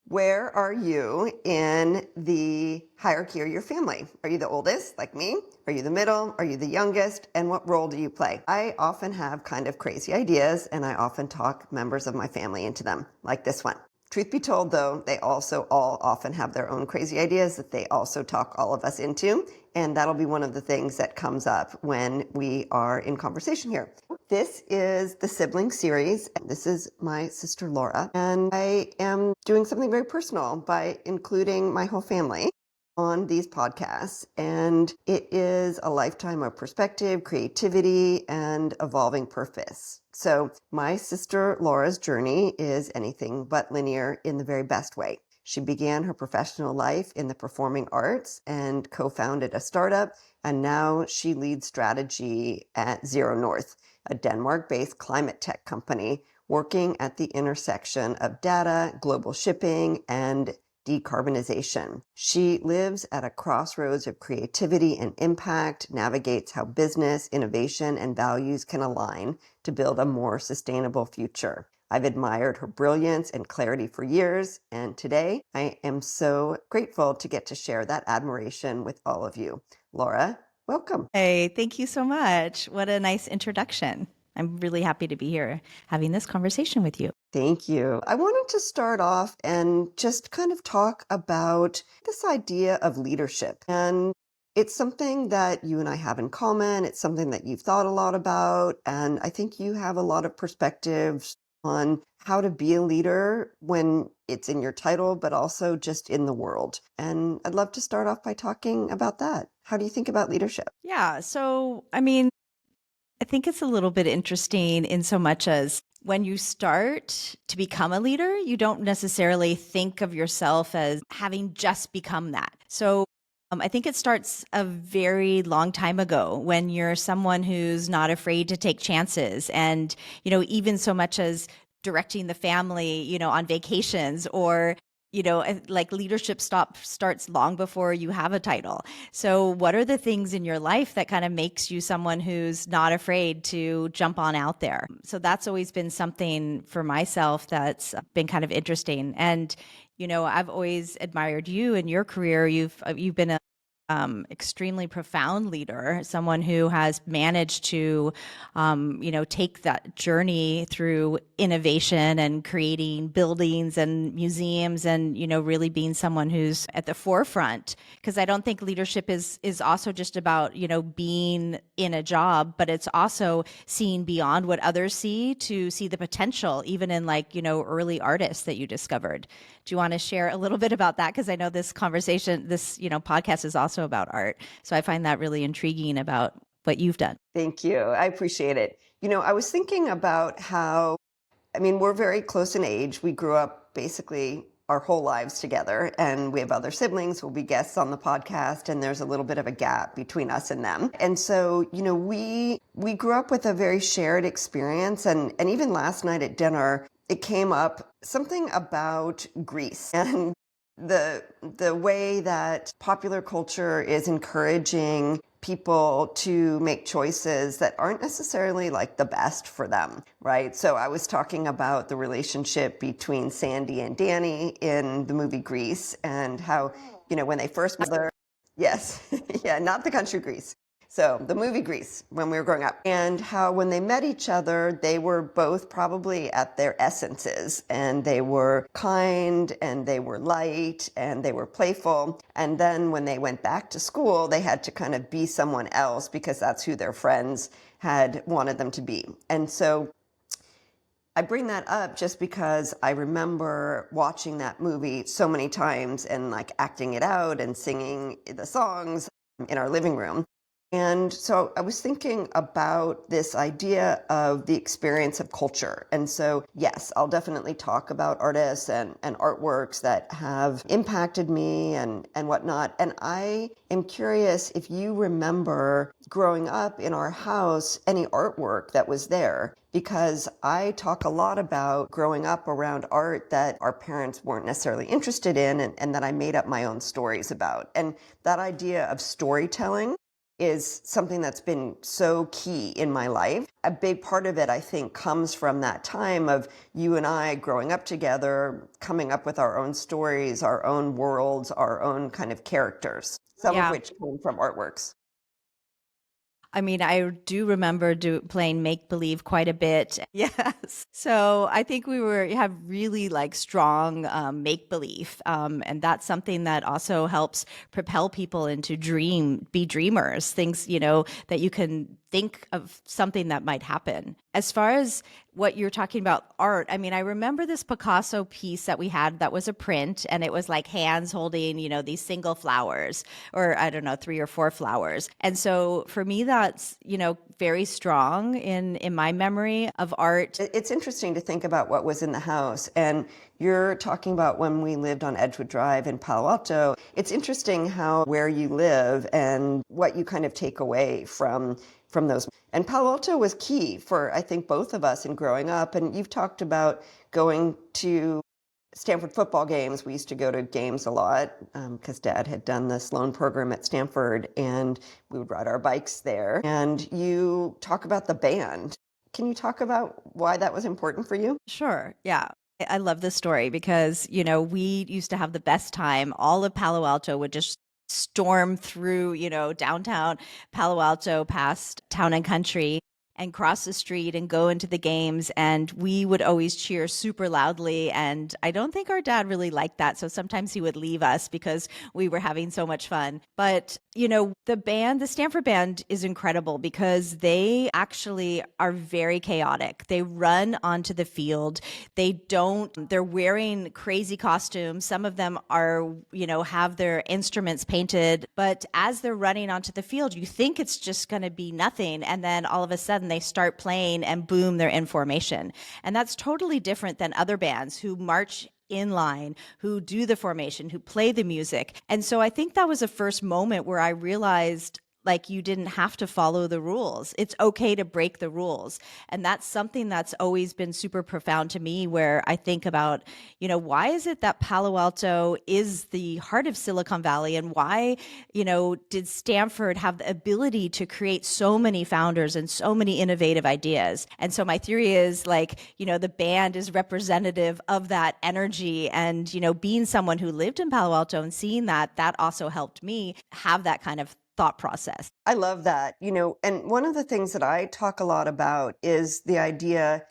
Where are you in the hierarchy of your family? Are you the oldest, like me? Are you the middle? Are you the youngest? And what role do you play? I often have kind of crazy ideas, and I often talk members of my family into them, like this one. Truth be told, though, they also all often have their own crazy ideas that they also talk all of us into. And that'll be one of the things that comes up when we are in conversation here. This is the sibling series. This is my sister Lora. And I am doing something very personal by including my whole family on these podcasts. And it is a lifetime of perspective, creativity, and evolving purpose. So my sister Laura's journey is anything but linear in the very best way. She began her professional life in the performing arts and co-founded a startup, and now she leads strategy at ZeroNorth, a Denmark-based climate tech company working at the intersection of data, global shipping, and decarbonization. She lives at a crossroads of creativity and impact, navigates how business, innovation, and values can align to build a more sustainable future. I've admired her brilliance and clarity for years, and today I am so grateful to get to share that admiration with all of you. Lora, welcome. Hey, thank you so much. What a nice introduction. I'm really happy to be here having this conversation with you. Thank you. I wanted to start off and just kind of talk about this idea of leadership. And it's something that you and I have in common. It's something that you've thought a lot about. And I think you have a lot of perspectives on how to be a leader when it's in your title, but also just in the world. And I'd love to start off by talking about that. How do you think about leadership? Yeah, so I think it's a little bit interesting in so much as when you start to become a leader, you don't necessarily think of yourself as having just become that. So I think it starts a very long time ago when you're someone who's not afraid to take chances and, even so much as directing the family, on vacations or like leadership starts long before you have a title. So what are the things in your life that kind of makes you someone who's not afraid to jump on out there? So that's always been something for myself that's been kind of interesting. And I've always admired you and your career. You've been a extremely profound leader, someone who has managed to, take that journey through innovation and creating buildings and museums and, really being someone who's at the forefront. Because I don't think leadership is also just about, being in a job, but it's also seeing beyond what others see to see the potential, even in early artists that you discovered. Do you want to share a little bit about that? Because I know this conversation, this, podcast is also about art. So I find that really intriguing about what you've done. Thank you. I appreciate it. I was thinking about how, we're very close in age. We grew up basically our whole lives together, and we have other siblings who will be guests on the podcast, and there's a little bit of a gap between us and them. And so, we grew up with a very shared experience, and even last night at dinner, it came up something about Greece and the way that popular culture is encouraging people to make choices that aren't necessarily like the best for them, right? So I was talking about the relationship between Sandy and Danny in the movie Grease and how, when they first met her, yes, yeah, not the country Grease. So the movie Grease, when we were growing up, and how when they met each other, they were both probably at their essences, and they were kind, and they were light, and they were playful. And then when they went back to school, they had to kind of be someone else because that's who their friends had wanted them to be. And so I bring that up just because I remember watching that movie so many times and acting it out and singing the songs in our living room. And so I was thinking about this idea of the experience of culture. And so, yes, I'll definitely talk about artists and artworks that have impacted me and whatnot. And I am curious if you remember growing up in our house, any artwork that was there. Because I talk a lot about growing up around art that our parents weren't necessarily interested in and that I made up my own stories about. And that idea of storytelling is something that's been so key in my life. A big part of it, I think, comes from that time of you and I growing up together, coming up with our own stories, our own worlds, our own kind of characters, some of Yeah. which came from artworks. I mean, I do remember playing make believe quite a bit. Yes. So I think we have really like strong make believe. And that's something that also helps propel people into be dreamers, things, that you can think of something that might happen. As far as what you're talking about art, I mean, I remember this Picasso piece that we had that was a print, and it was like hands holding, these single flowers, or I don't know, 3 or 4 flowers. And so for me, that's, very strong in my memory of art. It's interesting to think about what was in the house. And you're talking about when we lived on Edgewood Drive in Palo Alto. It's interesting how where you live and what you kind of take away from those. And Palo Alto was key for, I think, both of us in growing up. And you've talked about going to Stanford football games. We used to go to games a lot because Dad had done the Sloan program at Stanford, and we would ride our bikes there. And you talk about the band. Can you talk about why that was important for you? Sure. Yeah. I love this story because, we used to have the best time. All of Palo Alto would just storm through, downtown Palo Alto past Town and Country and cross the street and go into the games. And we would always cheer super loudly. And I don't think our dad really liked that. So sometimes he would leave us because we were having so much fun. But, the Stanford band is incredible because they actually are very chaotic. They run onto the field. They're wearing crazy costumes. Some of them are, have their instruments painted. But as they're running onto the field, you think it's just going to be nothing. And then all of a sudden they start playing and boom, they're in formation. And that's totally different than other bands who march in line, who do the formation, who play the music. And so I think that was the first moment where I realized like you didn't have to follow the rules. It's okay to break the rules. And that's something that's always been super profound to me, where I think about, why is it that Palo Alto is the heart of Silicon Valley, and why, did Stanford have the ability to create so many founders and so many innovative ideas? And so my theory is like, the band is representative of that energy. And, being someone who lived in Palo Alto and seeing that also helped me have that kind of thought process. I love that. And one of the things that I talk a lot about is the idea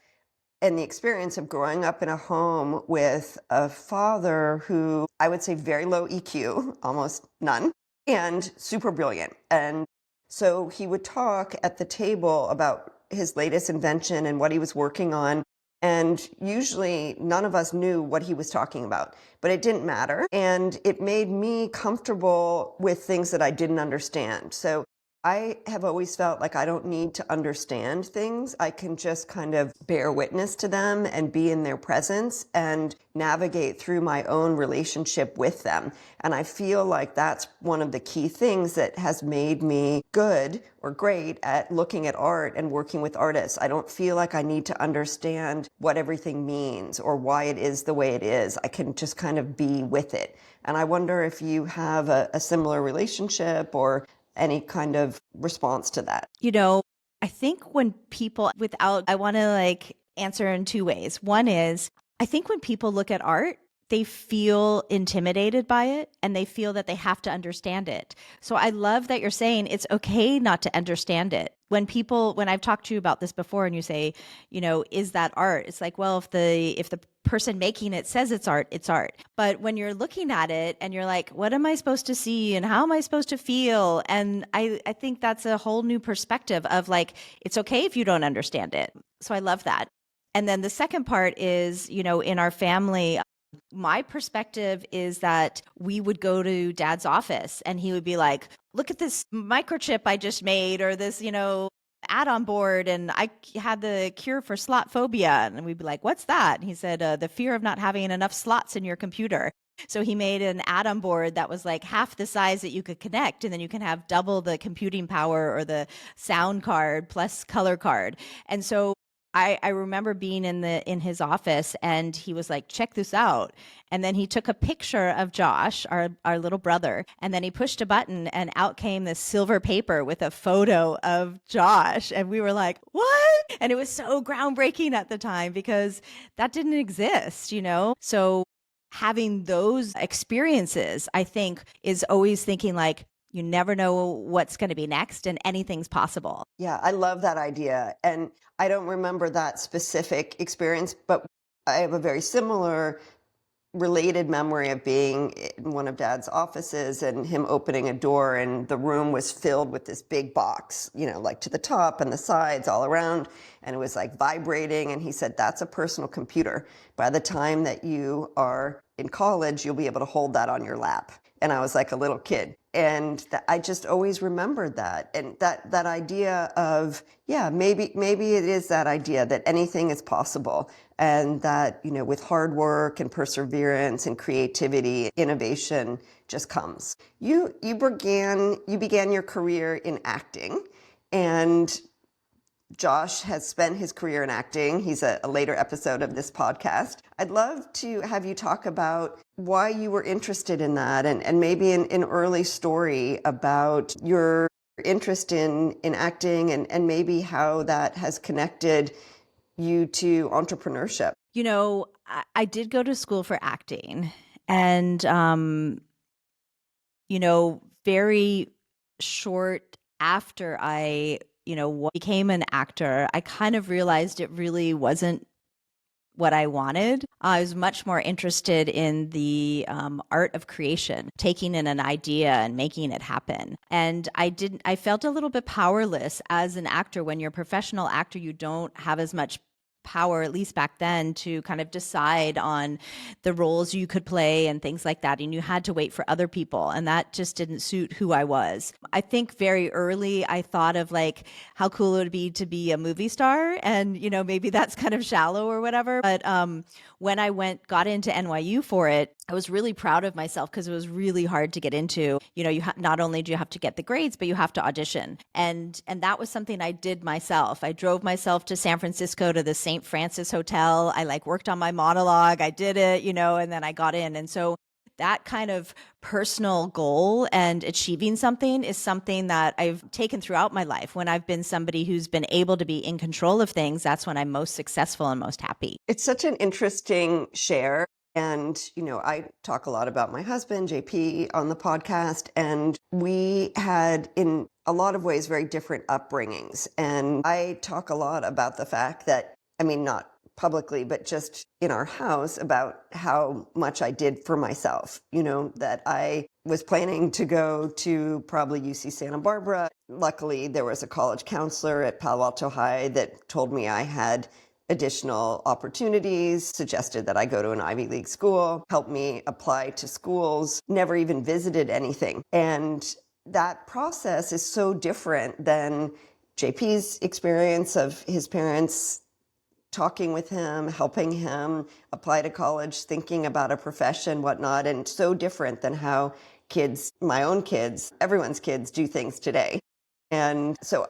and the experience of growing up in a home with a father who I would say very low EQ, almost none, and super brilliant. And so he would talk at the table about his latest invention and what he was working on. And usually none of us knew what he was talking about, but it didn't matter. And it made me comfortable with things that I didn't understand. So I have always felt like I don't need to understand things. I can just kind of bear witness to them and be in their presence and navigate through my own relationship with them. And I feel like that's one of the key things that has made me good or great at looking at art and working with artists. I don't feel like I need to understand what everything means or why it is the way it is. I can just kind of be with it. And I wonder if you have a similar relationship or any kind of response to that. I think when people I want to like answer in 2 ways. One is, I think when people look at art, they feel intimidated by it and they feel that they have to understand it. So I love that you're saying it's okay not to understand it. When I've talked to you about this before and you say, is that art? It's like, well, if the person making it says it's art, it's art. But when you're looking at it and you're like, what am I supposed to see and how am I supposed to feel? And I think that's a whole new perspective of like, it's okay if you don't understand it. So I love that. And then the second part is, in our family, my perspective is that we would go to Dad's office and he would be like, look at this microchip I just made, or this, add-on board, and I had the cure for slot phobia. And we'd be like, what's that? And he said, the fear of not having enough slots in your computer. So he made an add-on board that was like half the size that you could connect, and then you can have double the computing power or the sound card plus color card. And so I remember being in his office, and he was like, check this out. And then he took a picture of Josh, our little brother, and then he pushed a button and out came this silver paper with a photo of Josh. And we were like, what? And it was so groundbreaking at the time because that didn't exist, you know? So having those experiences, I think, is always thinking like, you never know what's going to be next and anything's possible. Yeah, I love that idea. And I don't remember that specific experience, but I have a very similar related memory of being in one of Dad's offices and him opening a door, and the room was filled with this big box, you know, like to the top and the sides all around, and it was like vibrating. And he said, that's a personal computer. By the time that you are in college, you'll be able to hold that on your lap. And I was like a little kid. And I just always remembered that. And that idea of, yeah, maybe it is that idea that anything is possible, and that, you know, with hard work and perseverance and creativity, innovation just comes. You began your career in acting, and Josh has spent his career in acting. He's a later episode of this podcast. I'd love to have you talk about why you were interested in that, and maybe an early story about your interest in acting, and maybe how that has connected you to entrepreneurship. You know, I did go to school for acting, and, you know, very short after I, you know, became an actor, I kind of realized it really wasn't what I wanted. I was much more interested in the art of creation, taking in an idea and making it happen. And I felt a little bit powerless as an actor. When you're a professional actor, you don't have as much power, at least back then, to kind of decide on the roles you could play and things like that. And you had to wait for other people. And that just didn't suit who I was. I think very early I thought of like how cool it would be to be a movie star. And, you know, maybe that's kind of shallow or whatever. But when I got into NYU for it, I was really proud of myself because it was really hard to get into. You know, not only do you have to get the grades, but you have to audition. And that was something I did myself. I drove myself to San Francisco to the St. Francis Hotel. I like worked on my monologue. I did it, you know, and then I got in. And so that kind of personal goal and achieving something is something that I've taken throughout my life. When I've been somebody who's been able to be in control of things, that's when I'm most successful and most happy. It's such an interesting share. And, you know, I talk a lot about my husband, JP, on the podcast, and we had, in a lot of ways, very different upbringings. And I talk a lot about the fact that, I mean, not publicly, but just in our house, about how much I did for myself. You know, that I was planning to go to probably UC Santa Barbara. Luckily, there was a college counselor at Palo Alto High that told me I had additional opportunities, suggested that I go to an Ivy League school, helped me apply to schools, never even visited anything. And that process is so different than JP's experience of his parents talking with him, helping him apply to college, thinking about a profession, whatnot, and so different than how kids, my own kids, everyone's kids do things today. And so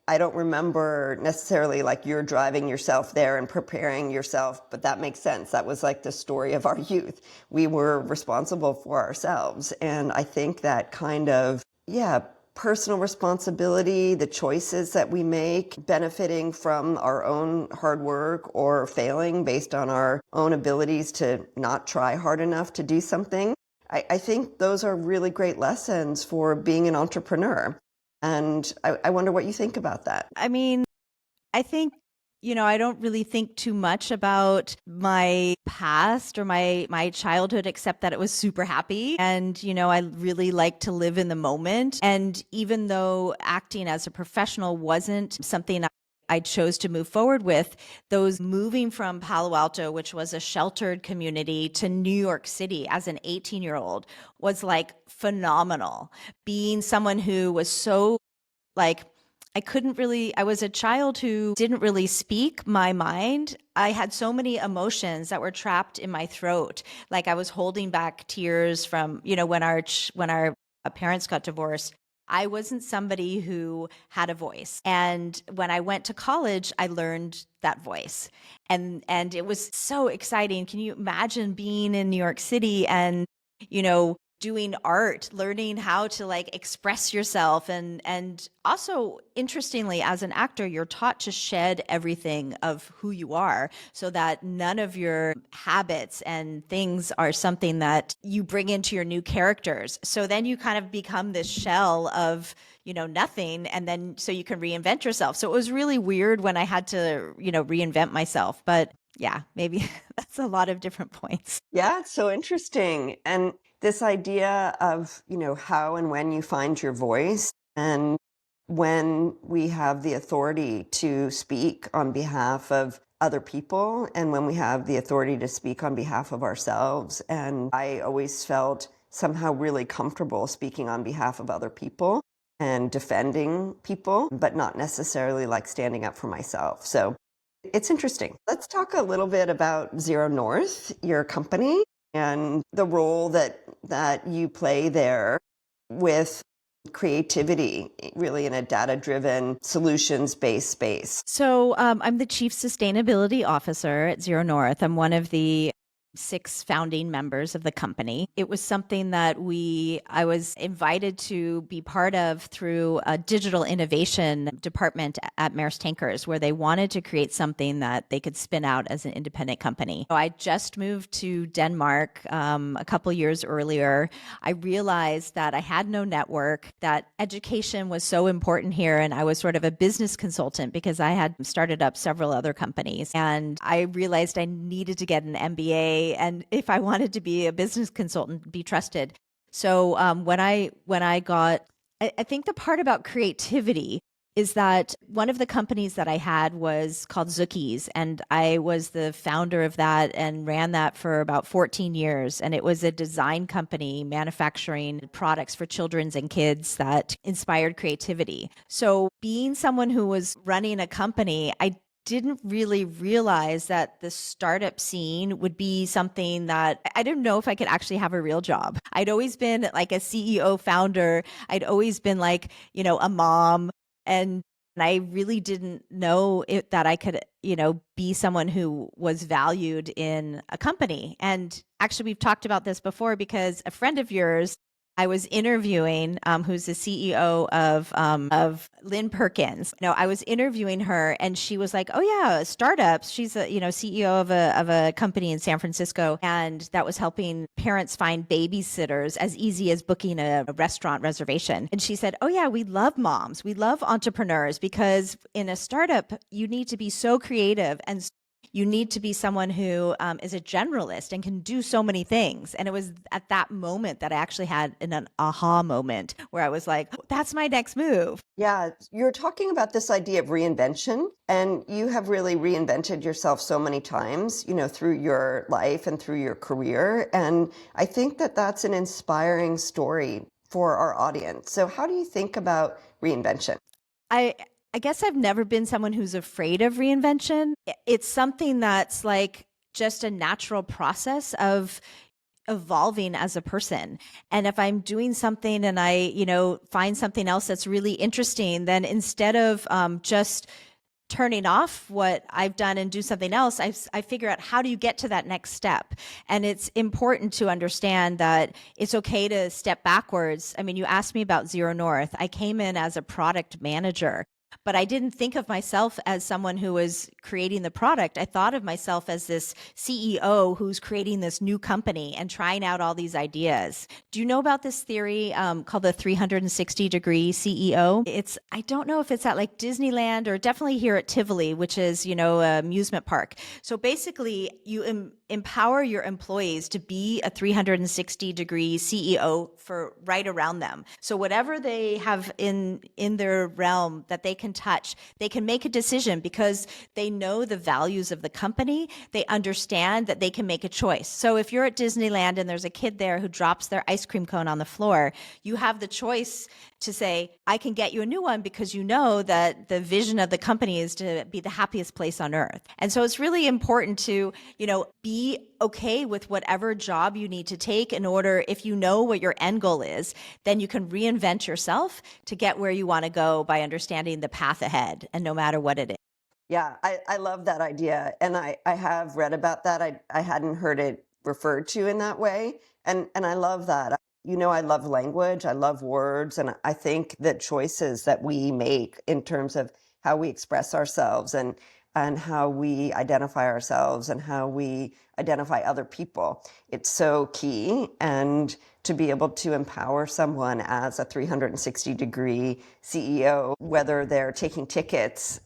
I don't remember necessarily like you're driving yourself there and preparing yourself, but that makes sense. That was like the story of our youth. We were responsible for ourselves. And I think that kind of, personal responsibility, the choices that we make, benefiting from our own hard work or failing based on our own abilities to not try hard enough to do something. I think those are really great lessons for being an entrepreneur. And I wonder what you think about that. I mean, I think, you know, I don't really think too much about my past or my childhood, except that it was super happy. And, you know, I really like to live in the moment. And even though acting as a professional wasn't something I chose to move forward with, those moving from Palo Alto, which was a sheltered community, to New York City as an 18-year-old was like phenomenal. Being someone who was so like, I was a child who didn't really speak my mind. I had so many emotions that were trapped in my throat. Like I was holding back tears from, you know, when our parents got divorced. I wasn't somebody who had a voice. And when I went to college, I learned that voice. And it was so exciting. Can you imagine being in New York City and, doing art, learning how to like express yourself, and also interestingly, as an actor, you're taught to shed everything of who you are so that none of your habits and things are something that you bring into your new characters. So then you kind of become this shell of nothing, and then so you can reinvent yourself. So it was really weird when I had to reinvent myself, but yeah, maybe that's a lot of different points. Yeah, it's so interesting. And this idea of, how and when you find your voice, and when we have the authority to speak on behalf of other people, and when we have the authority to speak on behalf of ourselves. And I always felt somehow really comfortable speaking on behalf of other people and defending people, but not necessarily like standing up for myself. So it's interesting. Let's talk a little bit about ZeroNorth, your company, and the role that you play there with creativity, really in a data-driven, solutions-based space. So I'm the Chief Sustainability Officer at ZeroNorth. I'm one of the 6 founding members of the company. It was something that I was invited to be part of through a digital innovation department at Maersk Tankers, where they wanted to create something that they could spin out as an independent company. So I just moved to Denmark a couple years earlier. I realized that I had no network, that education was so important here, and I was sort of a business consultant because I had started up several other companies. And I realized I needed to get an MBA, and if I wanted to be a business consultant, be trusted. So when I got, I think the part about creativity is that one of the companies that I had was called Zookies, and I was the founder of that and ran that for about 14 years. And it was a design company manufacturing products for children's and kids that inspired creativity. So being someone who was running a company, I didn't really realize that the startup scene would be something that I didn't know if I could actually have a real job. I'd always been like a CEO founder. I'd always been like, a mom. And I really didn't know that I could, be someone who was valued in a company. And actually, we've talked about this before because a friend of yours I was interviewing, who's the CEO of Lynn Perkins. I was interviewing her, and she was like, "Oh yeah, startups." She's a CEO of a company in San Francisco, and that was helping parents find babysitters as easy as booking a restaurant reservation. And she said, "Oh yeah, we love moms, we love entrepreneurs because in a startup you need to be so creative and you need to be someone who is a generalist and can do so many things." And it was at that moment that I actually had an aha moment where I was like, that's my next move. Yeah, you're talking about this idea of reinvention, and you have really reinvented yourself so many times, through your life and through your career. And I think that that's an inspiring story for our audience. So how do you think about reinvention? I guess I've never been someone who's afraid of reinvention. It's something that's like just a natural process of evolving as a person. And if I'm doing something and I, find something else that's really interesting, then instead of just turning off what I've done and do something else, I figure out how do you get to that next step. And it's important to understand that it's okay to step backwards. I mean, you asked me about ZeroNorth. I came in as a product manager, but I didn't think of myself as someone who was creating the product. I thought of myself as this CEO who's creating this new company and trying out all these ideas. Do you know about this theory called the 360-degree CEO? I don't know if it's at like Disneyland or definitely here at Tivoli, which is, an amusement park. So basically, you empower your employees to be a 360-degree CEO for right around them. So whatever they have in their realm that they can touch, they can make a decision because they know the values of the company. They understand that they can make a choice. So if you're at Disneyland and there's a kid there who drops their ice cream cone on the floor, you have the choice to say, I can get you a new one because you know that the vision of the company is to be the happiest place on earth. And so it's really important to, be okay with whatever job you need to take in order, if you know what your end goal is, then you can reinvent yourself to get where you want to go by understanding the path ahead, and no matter what it is. Yeah, I love that idea. And I have read about that. I hadn't heard it referred to in that way. And I love that. I love language, I love words, and I think that choices that we make in terms of how we express ourselves and how we identify ourselves and how we identify other people, it's so key. And to be able to empower someone as a 360-degree CEO, whether they're taking tickets,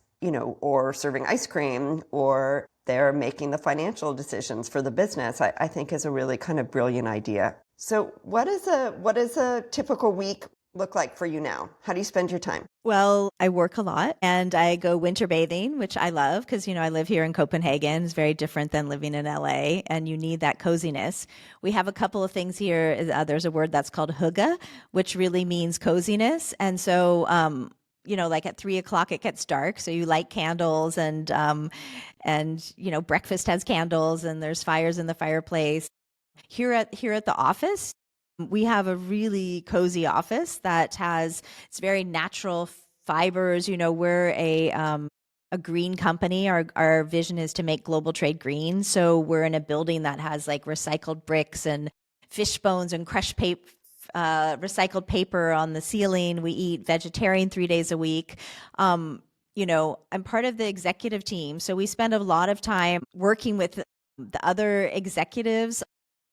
or serving ice cream, or they're making the financial decisions for the business, I think is a really kind of brilliant idea. So what is a typical week look like for you now? How do you spend your time? Well, I work a lot and I go winter bathing, which I love because, I live here in Copenhagen. It's very different than living in LA, and you need that coziness. We have a couple of things here. There's a word that's called hygge, which really means coziness. And so, like at 3 o'clock, it gets dark. So you light candles and breakfast has candles and there's fires in the fireplace. Here at the office, we have a really cozy office that it's very natural fibers. We're a green company. Our vision is to make global trade green. So we're in a building that has like recycled bricks and fish bones and crushed paper, recycled paper on the ceiling. We eat vegetarian 3 days a week. I'm part of the executive team. So we spend a lot of time working with the other executives,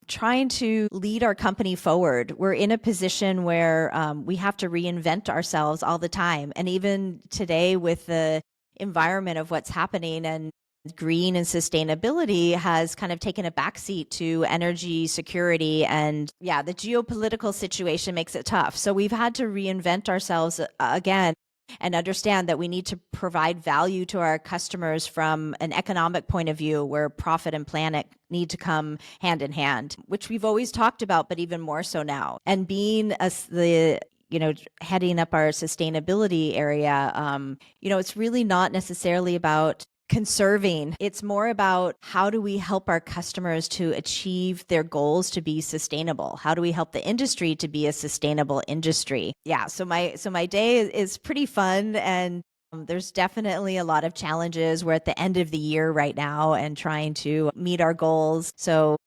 trying to lead our company forward. We're in a position where we have to reinvent ourselves all the time. And even today, with the environment of what's happening, and green and sustainability has kind of taken a backseat to energy security. And the geopolitical situation makes it tough. So we've had to reinvent ourselves again and understand that we need to provide value to our customers from an economic point of view, where profit and planet need to come hand in hand, which we've always talked about, but even more so now. And being heading up our sustainability area, it's really not necessarily about conserving. It's more about how do we help our customers to achieve their goals to be sustainable? How do we help the industry to be a sustainable industry? Yeah, so my day is pretty fun, and there's definitely a lot of challenges. We're at the end of the year right now and trying to meet our goals. So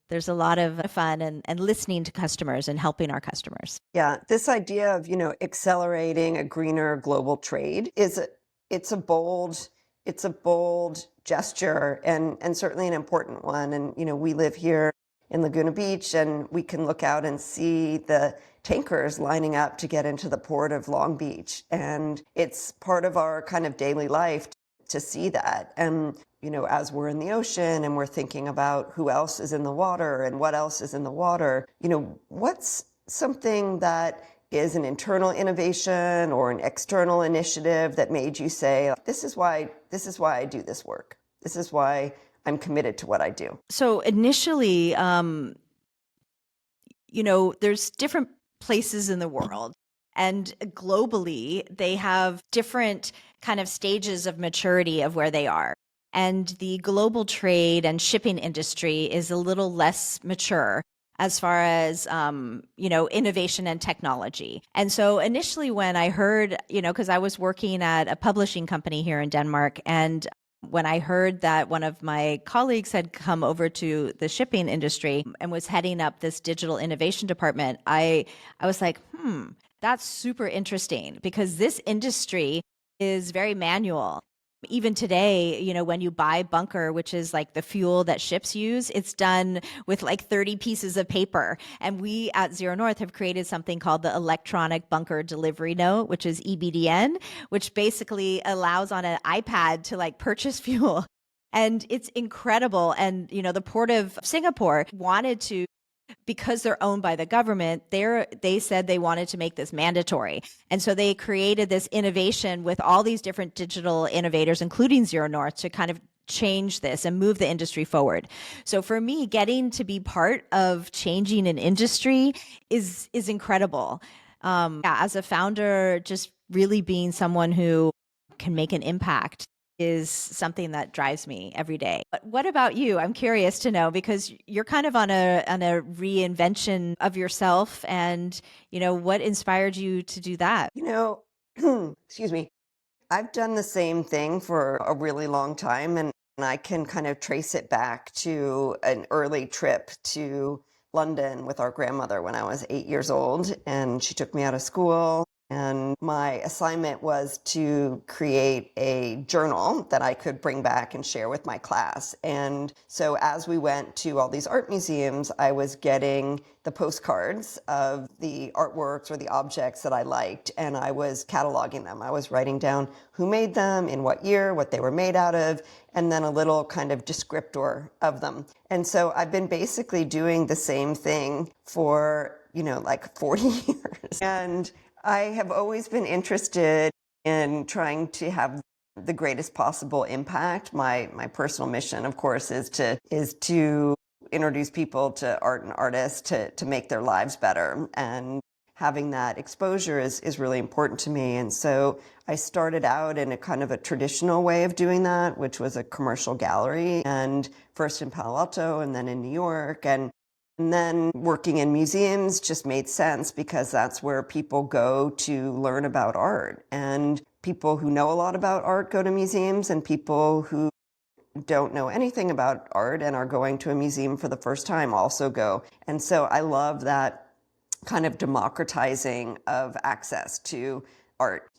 there's a lot of fun and listening to customers and helping our customers. Yeah, this idea of, accelerating a greener global trade it's a bold gesture, and certainly an important one. And, we live here in Laguna Beach, and we can look out and see the tankers lining up to get into the port of Long Beach. And it's part of our kind of daily life to see that. And, as we're in the ocean and we're thinking about who else is in the water and what else is in the water, what's something that is an internal innovation or an external initiative that made you say, this is why I do this work. This is why I'm committed to what I do. So initially, there's different places in the world, and globally, they have different kind of stages of maturity of where they are. And the global trade and shipping industry is a little less mature as far as, innovation and technology. And so initially when I heard, because I was working at a publishing company here in Denmark, and when I heard that one of my colleagues had come over to the shipping industry and was heading up this digital innovation department, I was like, that's super interesting, because this industry is very manual. Even today, when you buy bunker, which is like the fuel that ships use, it's done with like 30 pieces of paper. And we at ZeroNorth have created something called the Electronic Bunker Delivery Note, which is EBDN, which basically allows on an iPad to like purchase fuel. And it's incredible. And, the port of Singapore wanted to because they're owned by the government, they said they wanted to make this mandatory. And so they created this innovation with all these different digital innovators, including ZeroNorth, to kind of change this and move the industry forward. So for me, getting to be part of changing an industry is incredible. As a founder, just really being someone who can make an impact is something that drives me every day. But what about you? I'm curious to know, because you're kind of on a reinvention of yourself, and what inspired you to do that? Excuse me. I've done the same thing for a really long time, and I can kind of trace it back to an early trip to London with our grandmother when I was 8 years old, and she took me out of school. And my assignment was to create a journal that I could bring back and share with my class. And so as we went to all these art museums, I was getting the postcards of the artworks or the objects that I liked, and I was cataloging them. I was writing down who made them, in what year, what they were made out of, and then a little kind of descriptor of them. And so I've been basically doing the same thing for, like 40 years. And I have always been interested in trying to have the greatest possible impact. My personal mission, of course, is to introduce people to art and artists to make their lives better. And having that exposure is really important to me. And so I started out in a kind of a traditional way of doing that, which was a commercial gallery, and first in Palo Alto and then in New York. And then working in museums just made sense because that's where people go to learn about art. And people who know a lot about art go to museums, and people who don't know anything about art and are going to a museum for the first time also go. And so I love that kind of democratizing of access to art.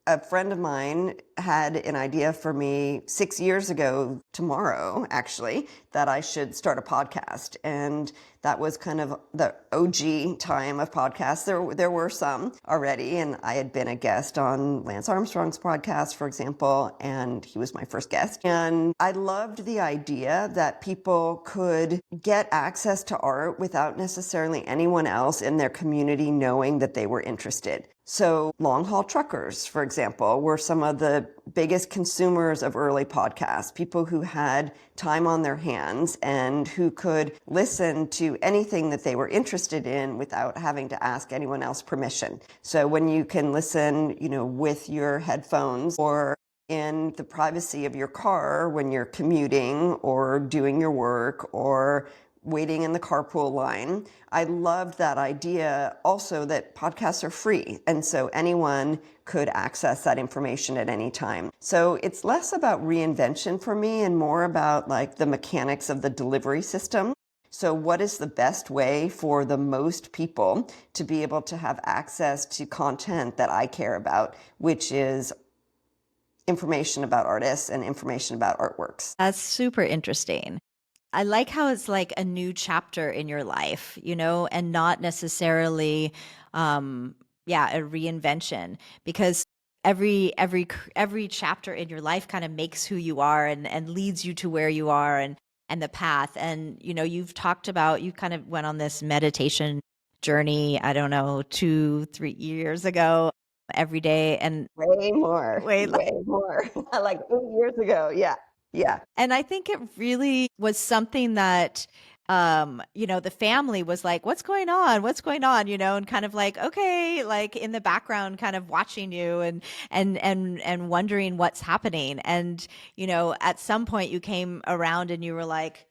A friend of mine had an idea for me 6 years ago, tomorrow, actually, that I should start a podcast. And that was kind of the OG time of podcasts. There were some already, and I had been a guest on Lance Armstrong's podcast, for example, and he was my first guest. And I loved the idea that people could get access to art without necessarily anyone else in their community knowing that they were interested. So long-haul truckers, for example, were some of the biggest consumers of early podcasts, people who had time on their hands and who could listen to anything that they were interested in without having to ask anyone else permission. So when you can listen, with your headphones or in the privacy of your car when you're commuting or doing your work or waiting in the carpool line. I loved that idea also that podcasts are free. And so anyone could access that information at any time. So it's less about reinvention for me and more about like the mechanics of the delivery system. So what is the best way for the most people to be able to have access to content that I care about, which is information about artists and information about artworks. That's super interesting. I like how it's like a new chapter in your life, and not necessarily, a reinvention, because every chapter in your life kind of makes who you are and leads you to where you are and the path. And, you've talked about, you kind of went on this meditation journey, I don't know, 2-3 years ago, every day. And Way more, way way more. Like 8 years ago. Yeah. Yeah. And I think it really was something that, the family was like, what's going on? What's going on? And kind of like, okay, like in the background, kind of watching you and wondering what's happening. And, at some point you came around and you were like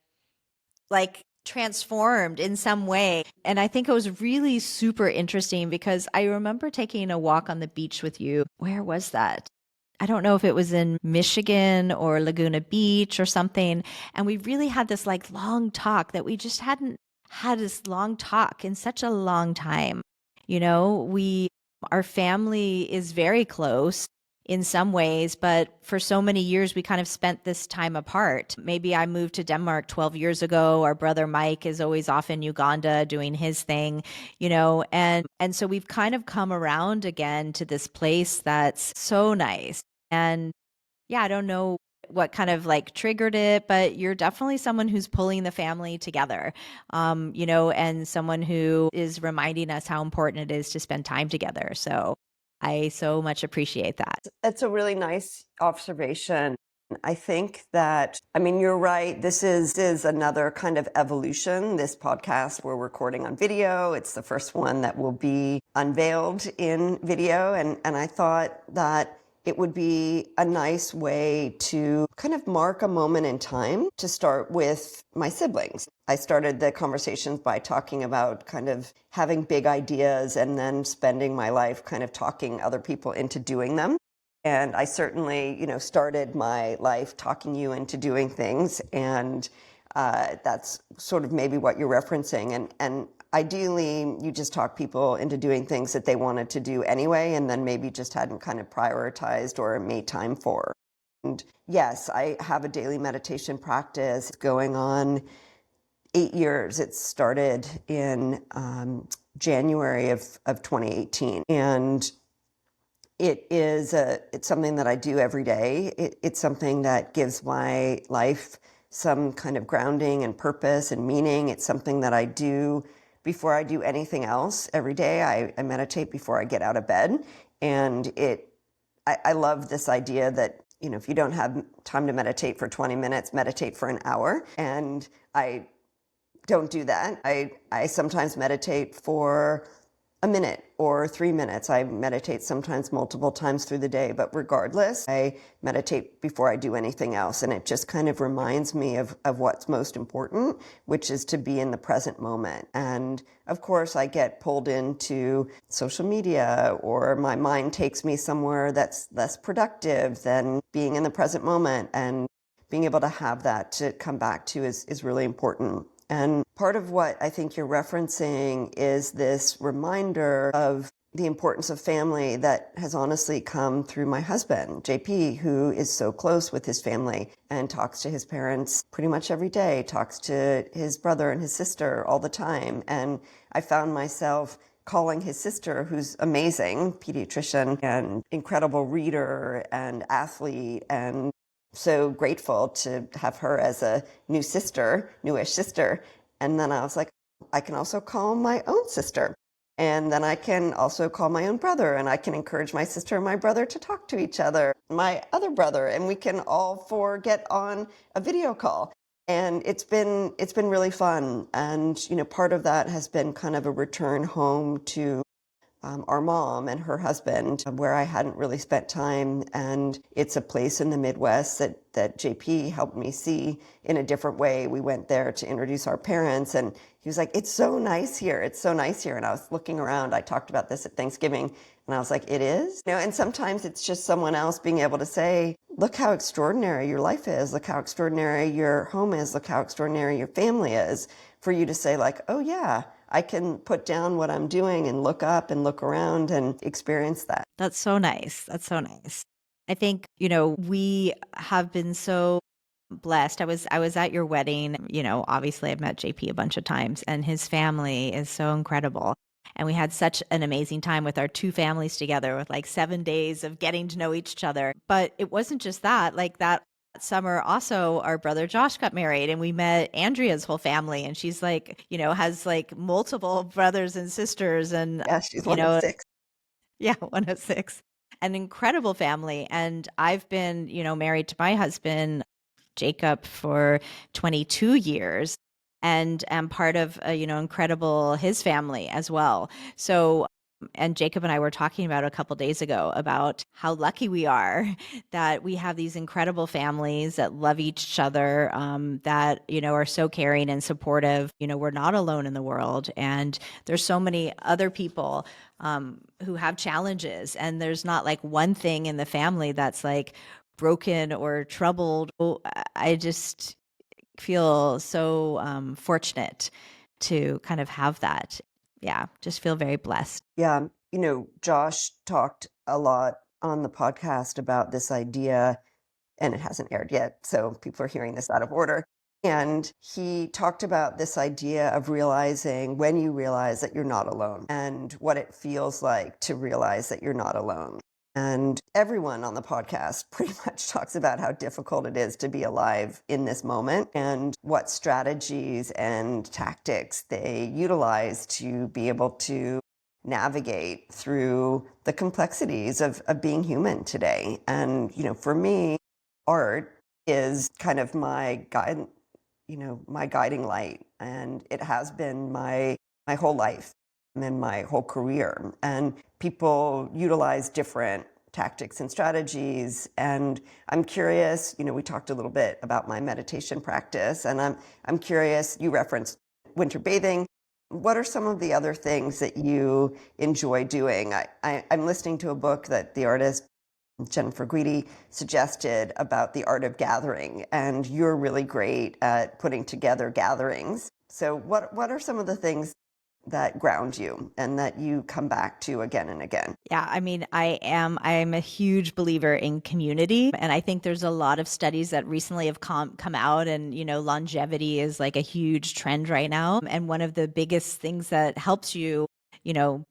transformed in some way. And I think it was really super interesting because I remember taking a walk on the beach with you. Where was that? I don't know if it was in Michigan or Laguna Beach or something. And we really had this like long talk that we just hadn't had this long talk in such a long time. Our family is very close in some ways, but for so many years, we kind of spent this time apart. Maybe I moved to Denmark 12 years ago. Our brother Mike is always off in Uganda doing his thing, and so we've kind of come around again to this place that's so nice. And yeah, I don't know what kind of like triggered it, but you're definitely someone who's pulling the family together, and someone who is reminding us how important it is to spend time together. So I so much appreciate that. That's a really nice observation. I think that, I mean, you're right. This is another kind of evolution. This podcast we're recording on video. It's the first one that will be unveiled in video. And I thought that it would be a nice way to kind of mark a moment in time to start with my siblings. I started the conversations by talking about kind of having big ideas and then spending my life kind of talking other people into doing them. And I certainly, started my life talking you into doing things. And that's sort of maybe what you're referencing. And ideally, you just talk people into doing things that they wanted to do anyway, and then maybe just hadn't kind of prioritized or made time for. And yes, I have a daily meditation practice going on 8 years. It started in January of 2018. And it's something that I do every day. It's something that gives my life some kind of grounding and purpose and meaning. It's something that I do before I do anything else every day. I meditate before I get out of bed. And I love this idea that, if you don't have time to meditate for 20 minutes, meditate for an hour. And I don't do that. I sometimes meditate for a minute or 3 minutes. I meditate sometimes multiple times through the day, but regardless, I meditate before I do anything else. And it just kind of reminds me of what's most important, which is to be in the present moment. And of course, I get pulled into social media, or my mind takes me somewhere that's less productive than being in the present moment. And being able to have that to come back to is really important. And part of what I think you're referencing is this reminder of the importance of family that has honestly come through my husband, JP, who is so close with his family and talks to his parents pretty much every day, talks to his brother and his sister all the time. And I found myself calling his sister, who's amazing, pediatrician and incredible reader and athlete, and so grateful to have her as a newish sister. And then I was like, I can also call my own sister. And then I can also call my own brother, and I can encourage my sister and my brother to talk to each other, my other brother, and we can all four get on a video call. And it's been really fun. And, part of that has been kind of a return home to our mom and her husband, where I hadn't really spent time. And it's a place in the Midwest that JP helped me see in a different way. We went there to introduce our parents, and he was like, it's so nice here. It's so nice here. And I was looking around. I talked about this at Thanksgiving, and I was like, it is? And sometimes it's just someone else being able to say, look how extraordinary your life is. Look how extraordinary your home is. Look how extraordinary your family is. For you to say like, oh yeah, I can put down what I'm doing and look up and look around and experience that. That's so nice. That's so nice. I think, we have been so blessed. I was at your wedding. Obviously I've met JP a bunch of times, and his family is so incredible. And we had such an amazing time with our two families together, with like 7 days of getting to know each other. But it wasn't just that. Like that summer also, our brother Josh got married, and we met Andrea's whole family, and she's like, has like multiple brothers and sisters, and Yeah, she's one of six. yeah, 106. An incredible family. And I've been, married to my husband, Jacob, for 22 years, and am part of, incredible his family as well. So, and Jacob and I were talking about a couple days ago about how lucky we are that we have these incredible families that love each other, that, are so caring and supportive. We're not alone in the world, and there's so many other people who have challenges, and there's not like one thing in the family that's like broken or troubled. I just feel so fortunate to kind of have that. Yeah, just feel very blessed. Yeah. Josh talked a lot on the podcast about this idea, and it hasn't aired yet, so people are hearing this out of order. And he talked about this idea of realizing when you realize that you're not alone, and what it feels like to realize that you're not alone. And everyone on the podcast pretty much talks about how difficult it is to be alive in this moment and what strategies and tactics they utilize to be able to navigate through the complexities of being human today. And, for me, art is kind of my guide, my guiding light. And it has been my whole life and my whole career. And people utilize different tactics and strategies. And I'm curious, we talked a little bit about my meditation practice, and I'm curious, you referenced winter bathing. What are some of the other things that you enjoy doing? I'm listening to a book that the artist Jennifer Greedy suggested about the art of gathering, and you're really great at putting together gatherings. So what are some of the things that ground you and that you come back to again and again? Yeah, I mean, I am a huge believer in community, and I think there's a lot of studies that recently have come out, and longevity is like a huge trend right now. And one of the biggest things that helps you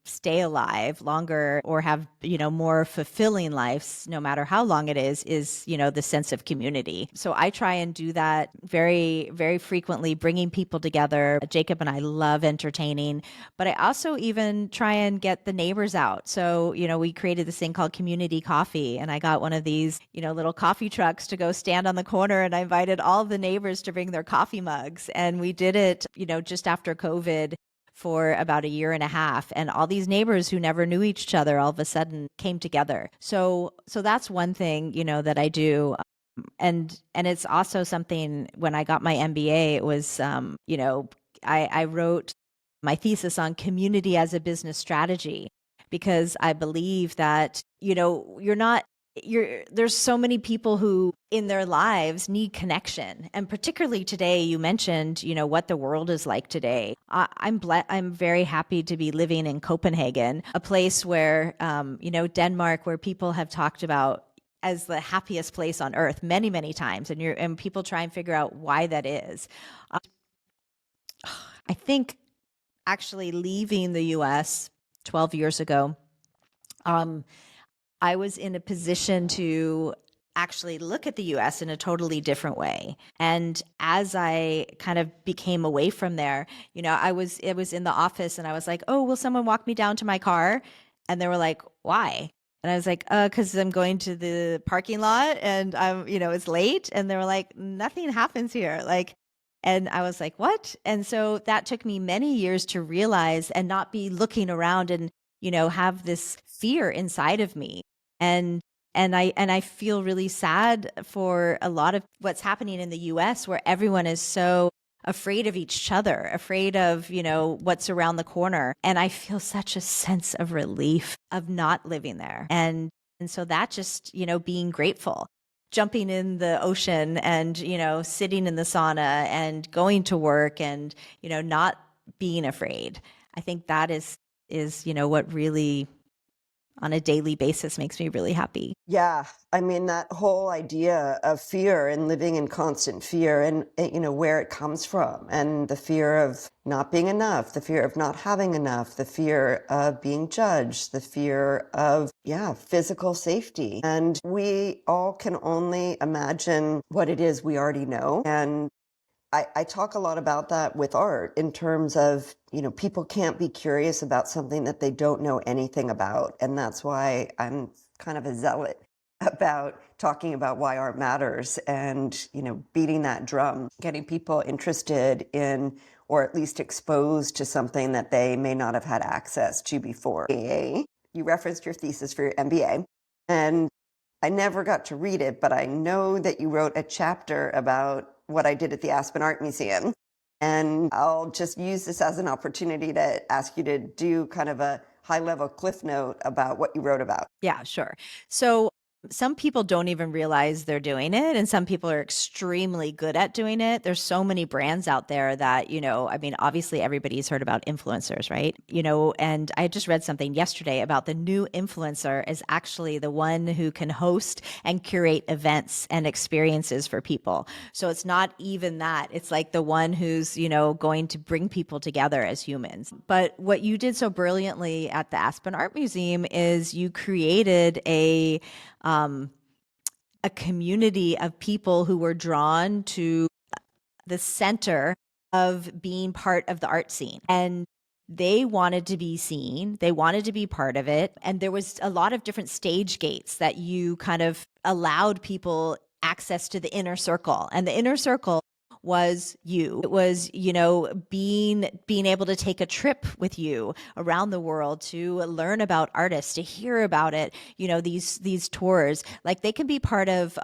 stay alive longer or have, more fulfilling lives, no matter how long it is, the sense of community. So I try and do that very, very frequently, bringing people together. Jacob and I love entertaining, but I also even try and get the neighbors out. So, we created this thing called Community Coffee, and I got one of these, little coffee trucks to go stand on the corner, and I invited all of the neighbors to bring their coffee mugs. And we did it, just after COVID for about a year and a half, and all these neighbors who never knew each other all of a sudden came together. So that's one thing that I do. And it's also something. When I got my MBA, it was I wrote my thesis on community as a business strategy, because I believe that there's so many people who in their lives need connection. And particularly today, you mentioned, what the world is like today. I'm very happy to be living in Copenhagen, a place where, Denmark, where people have talked about as the happiest place on earth many, many times. And people try and figure out why that is. I think actually leaving the US 12 years ago, I was in a position to actually look at the US in a totally different way. And as I kind of became away from there, it was in the office, and I was like, "Oh, will someone walk me down to my car?" And they were like, "Why?" And I was like, "'Cause I'm going to the parking lot, and it's late." And they were like, "Nothing happens here." And I was like, "What?" And so that took me many years to realize and not be looking around and, have this fear inside of me. And I feel really sad for a lot of what's happening in the US, where everyone is so afraid of each other, afraid of, what's around the corner. And I feel such a sense of relief of not living there. And so that just, being grateful, jumping in the ocean and, sitting in the sauna and going to work and, not being afraid. I think that is, what really on a daily basis makes me really happy. Yeah, I mean, that whole idea of fear and living in constant fear, and where it comes from, and the fear of not being enough, the fear of not having enough, the fear of being judged, the fear of, physical safety. And we all can only imagine what it is we already know. And I talk a lot about that with art in terms of, people can't be curious about something that they don't know anything about. And that's why I'm kind of a zealot about talking about why art matters and, beating that drum, getting people interested in, or at least exposed to something that they may not have had access to before. You referenced your thesis for your MBA, and I never got to read it, but I know that you wrote a chapter about what I did at the Aspen Art Museum. And I'll just use this as an opportunity to ask you to do kind of a high-level cliff note about what you wrote about. Yeah, sure. So some people don't even realize they're doing it, and some people are extremely good at doing it. There's so many brands out there that, I mean, obviously everybody's heard about influencers, right? And I just read something yesterday about the new influencer is actually the one who can host and curate events and experiences for people. So it's not even that. It's like the one who's, going to bring people together as humans. But what you did so brilliantly at the Aspen Art Museum is you created a community of people who were drawn to the center of being part of the art scene. And they wanted to be seen, they wanted to be part of it. And there was a lot of different stage gates that you kind of allowed people access to the inner circle. And the inner circle was you. It was, being able to take a trip with you around the world to learn about artists, to hear about it, these tours. Like, they can be part of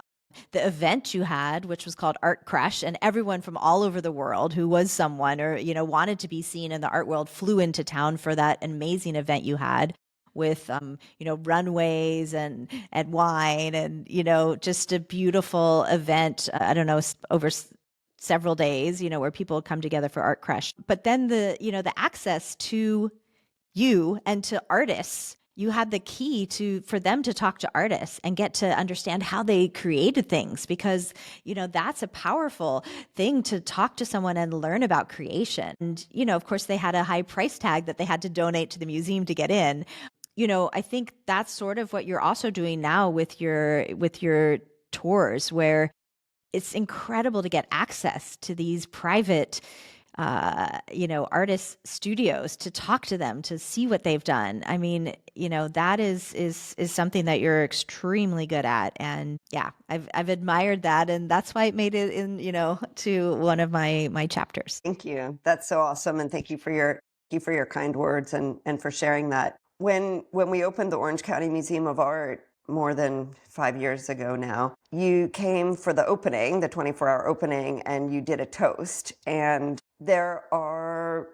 the event you had, which was called Art Crush, and everyone from all over the world who was someone or, wanted to be seen in the art world flew into town for that amazing event you had with, runways and wine and, just a beautiful event, I don't know, over several days, where people come together for Art Crush. But then the access to you and to artists, you had the key for them to talk to artists and get to understand how they created things, because that's a powerful thing, to talk to someone and learn about creation. And of course they had a high price tag that they had to donate to the museum to get in. I think that's sort of what you're also doing now with your tours, where it's incredible to get access to these private artist studios, to talk to them, to see what they've done. I mean, that is something that you're extremely good at. And yeah, I've admired that. And that's why it made it in, to one of my chapters. Thank you. That's so awesome. And thank you for your kind words and for sharing that. When we opened the Orange County Museum of Art more than 5 years ago now, you came for the opening, the 24-hour opening, and you did a toast. And there are,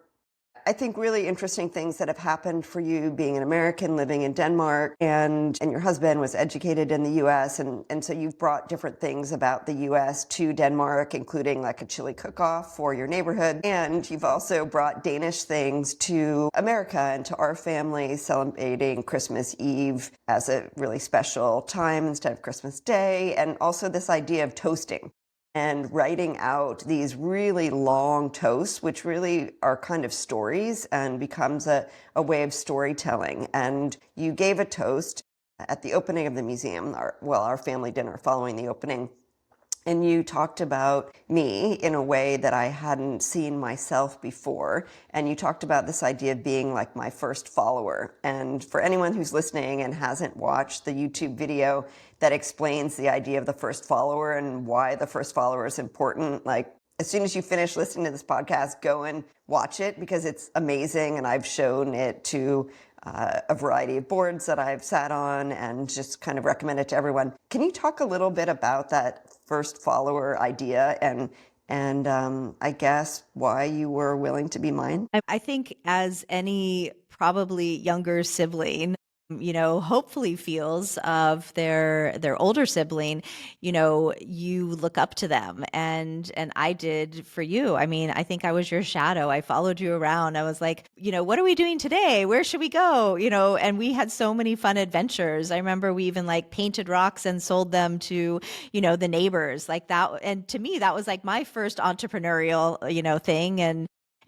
I think, really interesting things that have happened for you being an American living in Denmark, and your husband was educated in the US. And so you've brought different things about the US to Denmark, including like a chili cook-off for your neighborhood. And you've also brought Danish things to America and to our family, celebrating Christmas Eve as a really special time instead of Christmas Day. And also this idea of toasting and writing out these really long toasts, which really are kind of stories and becomes a way of storytelling. And you gave a toast at the opening of the museum, our family dinner following the opening. And you talked about me in a way that I hadn't seen myself before. And you talked about this idea of being like my first follower. And for anyone who's listening and hasn't watched the YouTube video that explains the idea of the first follower and why the first follower is important, like, as soon as you finish listening to this podcast, go and watch it, because it's amazing. And I've shown it to a variety of boards that I've sat on and just kind of recommend it to everyone. Can you talk a little bit about that first follower idea and I guess why you were willing to be mine? I think, as any probably younger sibling, hopefully feels of their older sibling, you look up to them. And I did for you. I mean, I think I was your shadow. I followed you around. I was like, what are we doing today? Where should we go? And we had so many fun adventures. I remember we even like painted rocks and sold them to, the neighbors, like that. And to me, that was like my first entrepreneurial, thing.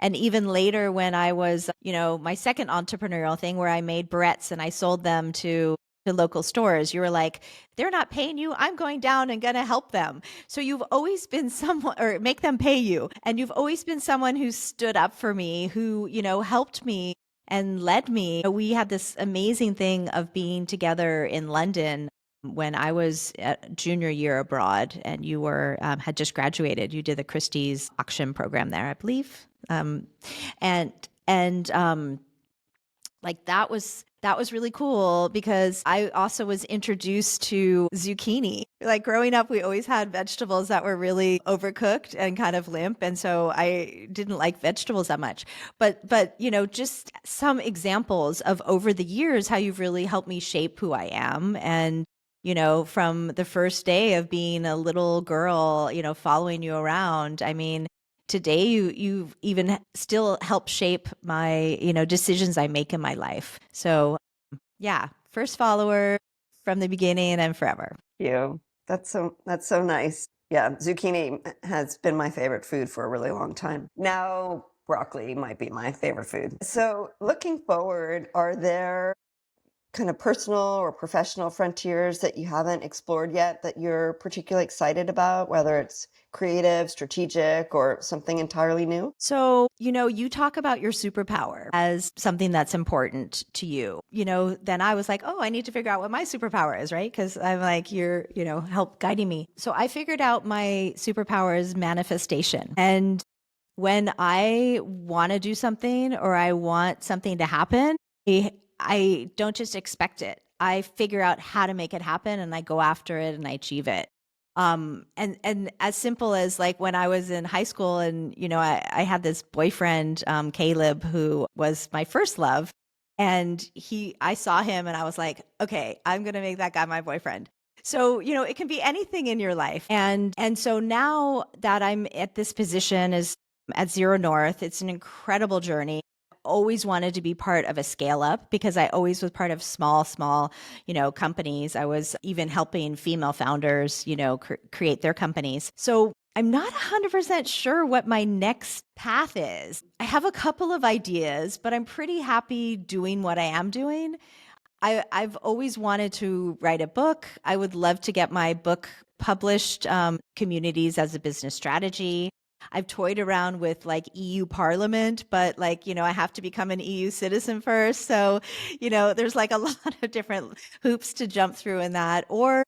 And even later, when I was, my second entrepreneurial thing, where I made barrettes and I sold them to local stores, you were like, they're not paying you, I'm going down and going to help them. So you've always been someone, or make them pay you. And you've always been someone who stood up for me, who, helped me and led me. We had this amazing thing of being together in London when I was at junior year abroad, and you were had just graduated. You did the Christie's auction program there, I believe. And like that was really cool, because I also was introduced to zucchini. Like, growing up, we always had vegetables that were really overcooked and kind of limp. And so I didn't like vegetables that much. But just some examples of, over the years, how you've really helped me shape who I am. And from the first day of being a little girl, following you around. I mean, today you've even still helped shape my, decisions I make in my life. So yeah, first follower from the beginning and forever. You. That's so nice. Yeah, zucchini has been my favorite food for a really long time. Now broccoli might be my favorite food. So looking forward, are there kind of personal or professional frontiers that you haven't explored yet that you're particularly excited about, whether it's creative, strategic, or something entirely new? So, you talk about your superpower as something that's important to you. Then I was like, oh, I need to figure out what my superpower is, right? Because I'm like, you're, help guiding me. So I figured out my superpower is manifestation. And when I want to do something or I want something to happen, I don't just expect it. I figure out how to make it happen and I go after it and I achieve it. And as simple as like when I was in high school and, I had this boyfriend, Caleb, who was my first love. And I saw him and I was like, okay, I'm going to make that guy my boyfriend. So, it can be anything in your life. And so now that I'm at this position as at ZeroNorth, it's an incredible journey. Always wanted to be part of a scale up because I always was part of small, companies. I was even helping female founders, create their companies. So I'm not 100% sure what my next path is. I have a couple of ideas, but I'm pretty happy doing what I am doing. I've always wanted to write a book. I would love to get my book published, Communities as a Business Strategy. I've toyed around with like EU Parliament, but like, I have to become an EU citizen first. So, there's like a lot of different hoops to jump through in that. Or,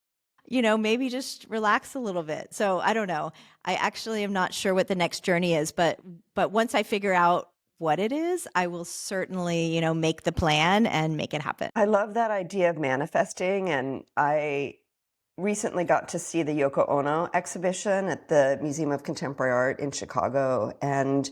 maybe just relax a little bit. So I don't know. I actually am not sure what the next journey is, but once I figure out what it is, I will certainly, make the plan and make it happen. I love that idea of manifesting, and I recently got to see the Yoko Ono exhibition at the Museum of Contemporary Art in Chicago. And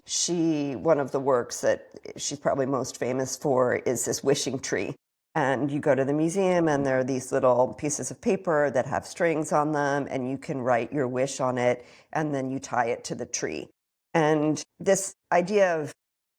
one of the works that she's probably most famous for is this wishing tree. And you go to the museum and there are these little pieces of paper that have strings on them and you can write your wish on it and then you tie it to the tree. And this idea of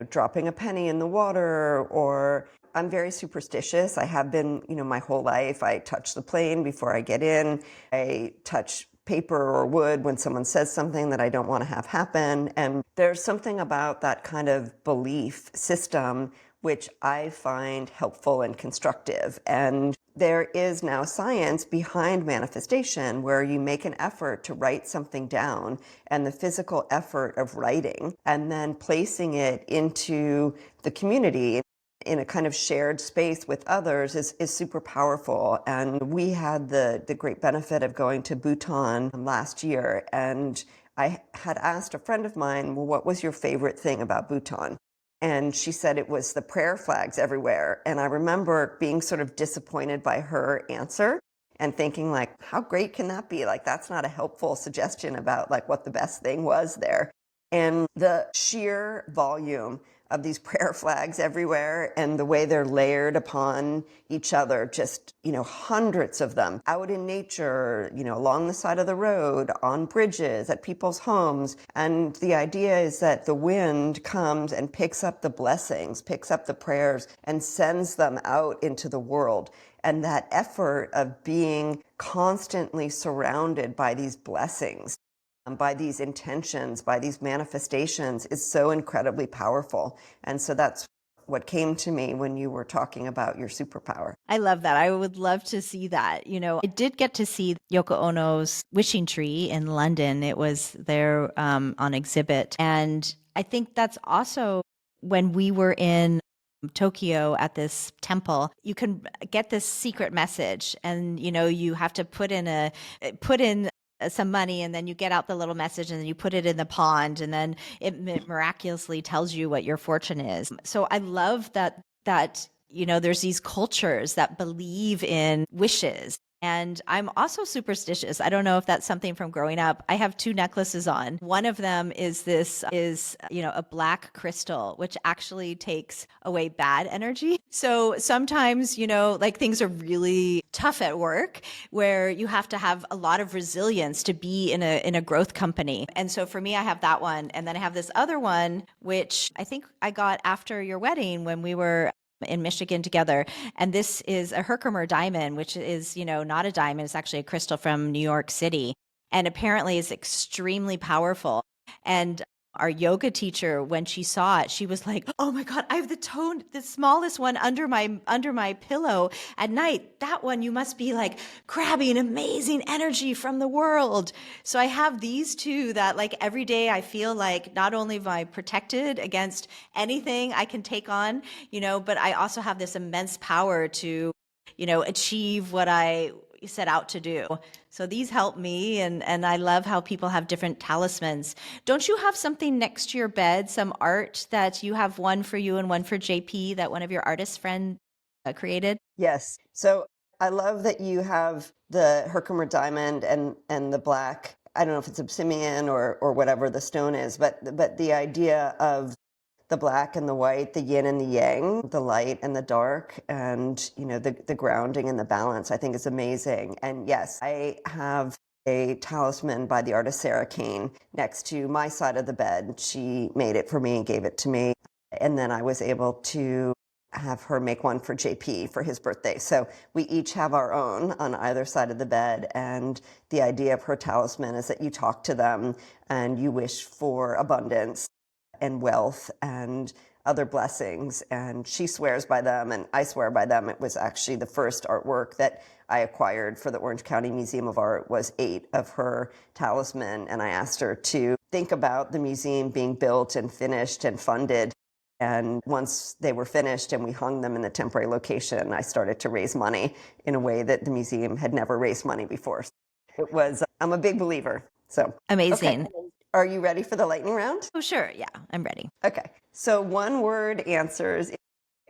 dropping a penny in the water, or I'm very superstitious. I have been, my whole life. I touch the plane before I get in. I touch paper or wood when someone says something that I don't want to have happen. And there's something about that kind of belief system which I find helpful and constructive. And there is now science behind manifestation where you make an effort to write something down, and the physical effort of writing and then placing it into the community in a kind of shared space with others is super powerful. And we had the great benefit of going to Bhutan last year. And I had asked a friend of mine, well, what was your favorite thing about Bhutan? And she said it was the prayer flags everywhere. And I remember being sort of disappointed by her answer and thinking like, how great can that be? Like, that's not a helpful suggestion about like what the best thing was there. And the sheer volume of these prayer flags everywhere and the way they're layered upon each other, just, hundreds of them out in nature, along the side of the road, on bridges, at people's homes. And the idea is that the wind comes and picks up the blessings, picks up the prayers and sends them out into the world. And that effort of being constantly surrounded by these blessings, by these intentions, by these manifestations is so incredibly powerful. And so that's what came to me when you were talking about your superpower. I love that. I would love to see that. I did get to see Yoko Ono's wishing tree in London. It was there on exhibit. And I think that's also when we were in Tokyo at this temple, you can get this secret message and, you have to put in some money and then you get out the little message and then you put it in the pond and then it miraculously tells you what your fortune is. So I love that there's these cultures that believe in wishes. And I'm also superstitious. I don't know if that's something from growing up. I have two necklaces on. One of them is a black crystal, which actually takes away bad energy. So sometimes, like things are really tough at work where you have to have a lot of resilience to be in a growth company. And so for me, I have that one. And then I have this other one, which I think I got after your wedding when we were in Michigan together. And this is a Herkimer diamond, which is, not a diamond. It's actually a crystal from New York City. And apparently is extremely powerful. And our yoga teacher, when she saw it, she was like, "Oh my God, I have the smallest one under my pillow at night. That one, you must be like grabbing amazing energy from the world." So I have these two that like every day I feel like not only am I protected against anything I can take on, but I also have this immense power to, achieve what I set out to do. So these help me, and I love how people have different talismans. Don't you have something next to your bed, some art that you have, one for you and one for JP that one of your artist friend created? Yes. So I love that you have the Herkimer diamond and the black. I don't know if it's obsidian or whatever the stone is, but the idea of the black and the white, the yin and the yang, the light and the dark, and the grounding and the balance, I think is amazing. And yes, I have a talisman by the artist Sarah Kane next to my side of the bed. She made it for me and gave it to me. And then I was able to have her make one for JP for his birthday. So we each have our own on either side of the bed. And the idea of her talisman is that you talk to them and you wish for abundance and wealth and other blessings. And she swears by them and I swear by them. It was actually the first artwork that I acquired for the Orange County Museum of Art was 8 of her talisman. And I asked her to think about the museum being built and finished and funded. And once they were finished and we hung them in the temporary location, I started to raise money in a way that the museum had never raised money before. I'm a big believer. So, Amazing. Okay. Are you ready for the lightning round? Oh, sure. Yeah, I'm ready. Okay. So one word answers,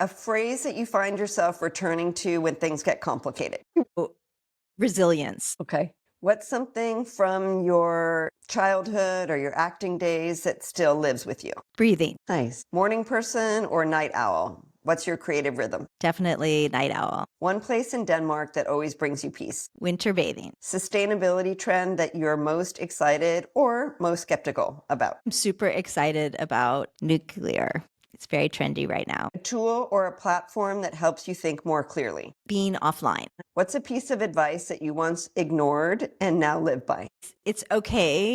a phrase that you find yourself returning to when things get complicated. Oh, resilience. Okay. What's something from your childhood or your acting days that still lives with you? Breathing. Nice. Morning person or night owl? What's your creative rhythm? Definitely night owl. One place in Denmark that always brings you peace. Winter bathing. Sustainability trend that you're most excited or most skeptical about. I'm super excited about nuclear. It's very trendy right now. A tool or a platform that helps you think more clearly. Being offline. What's a piece of advice that you once ignored and now live by? It's okay.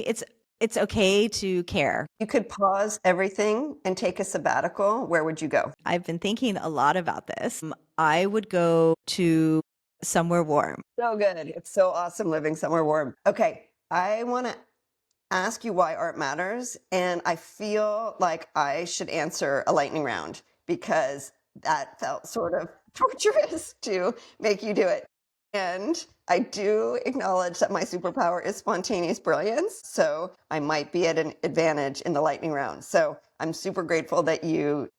It's okay to care. You could pause everything and take a sabbatical. Where would you go? I've been thinking a lot about this. I would go to somewhere warm. So good. It's so awesome living somewhere warm. Okay. I want to ask you why art matters. And I feel like I should answer a lightning round because that felt sort of torturous to make you do it. And I do acknowledge that my superpower is spontaneous brilliance. So I might be at an advantage in the lightning round. So I'm super grateful that you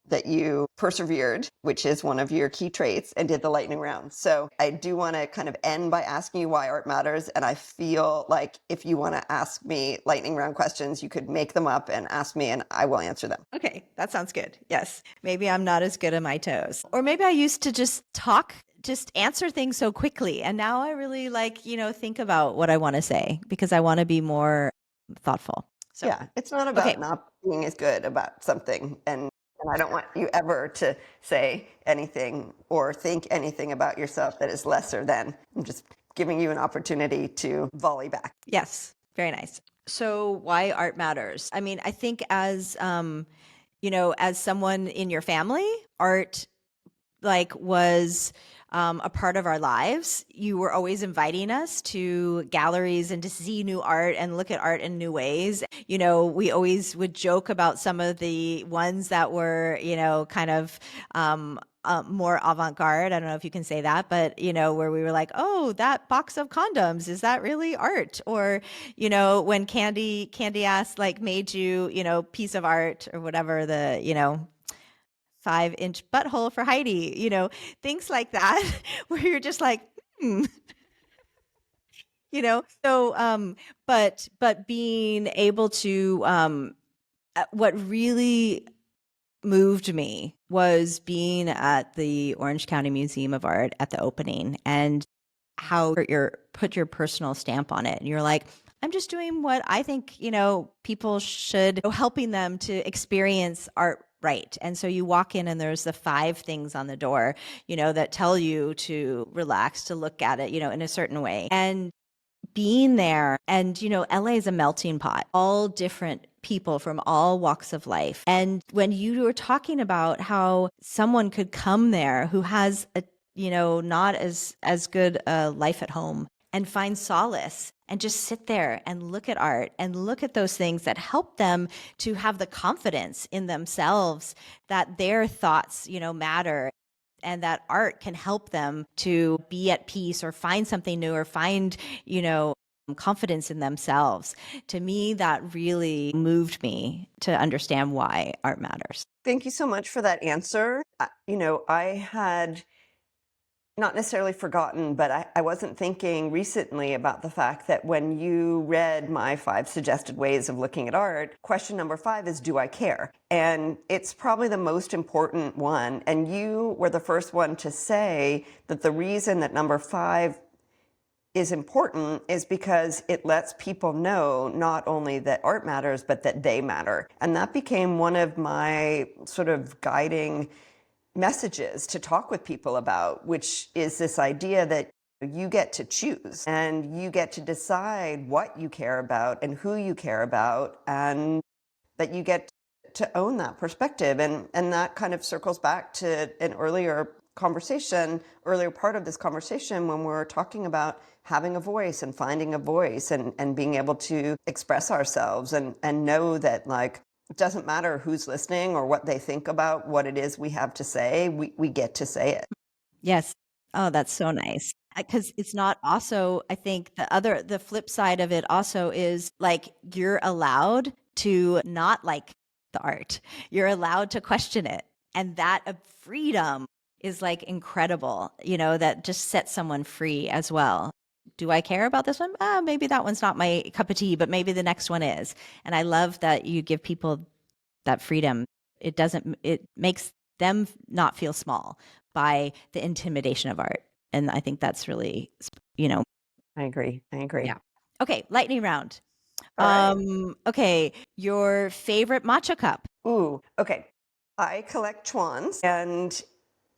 persevered, which is one of your key traits, and did the lightning round. So I do want to kind of end by asking you why art matters. And I feel like if you want to ask me lightning round questions, you could make them up and ask me and I will answer them. Okay, that sounds good. Yes. Maybe I'm not as good at my toes. Or maybe I used to just answer things so quickly. And now I really think about what I want to say because I want to be more thoughtful. So, yeah, it's not about not being as good about something. And I don't want you ever to say anything or think anything about yourself that is lesser than. I'm just giving you an opportunity to volley back. Yes, very nice. So why art matters? I mean, I think as someone in your family, art was a part of our lives. You were always inviting us to galleries and to see new art and look at art in new ways. We always would joke about some of the ones that were, kind of more avant-garde. I don't know if you can say that, but, where we were like, oh, that box of condoms, is that really art? Or, when Candy asked, made you, piece of art or whatever the, 5-inch butthole for Heidi, things like that, where you're just like, But being able to, what really moved me was being at the Orange County Museum of Art at the opening, and how you put your personal stamp on it. And you're like, I'm just doing what I think, people should, helping them to experience art right. And so you walk in and there's the 5 things on the door, that tell you to relax, to look at it, in a certain way. And being there, and LA is a melting pot, all different people from all walks of life. And when you were talking about how someone could come there who has a not as good a life at home, and find solace and just sit there and look at art and look at those things that help them to have the confidence in themselves that their thoughts matter, and that art can help them to be at peace or find something new or find, confidence in themselves. To me, that really moved me to understand why art matters. Thank you so much for that answer. I had not necessarily forgotten, but I wasn't thinking recently about the fact that when you read my 5 suggested ways of looking at art, question number 5 is, do I care? And it's probably the most important one. And you were the first one to say that the reason that number 5 is important is because it lets people know not only that art matters, but that they matter. And that became one of my sort of guiding messages to talk with people about, which is this idea that you get to choose and you get to decide what you care about and who you care about, and that you get to own that perspective. And that kind of circles back to an earlier part of this conversation, when we're talking about having a voice and finding a voice and being able to express ourselves and know that, like, it doesn't matter who's listening or what they think about what it is we have to say, we get to say it. Yes. Oh, that's so nice. Because it's not also, I think the flip side of it also is, like, you're allowed to not like the art. You're allowed to question it. And that freedom is, like, incredible, that just sets someone free as well. Do I care about this one? Maybe that one's not my cup of tea, but maybe the next one is. And I love that you give people that freedom. It makes them not feel small by the intimidation of art. And I think that's really, I agree. yeah. Okay, lightning round. All right. Okay, your favorite matcha cup. Ooh, okay. I collect chuans, and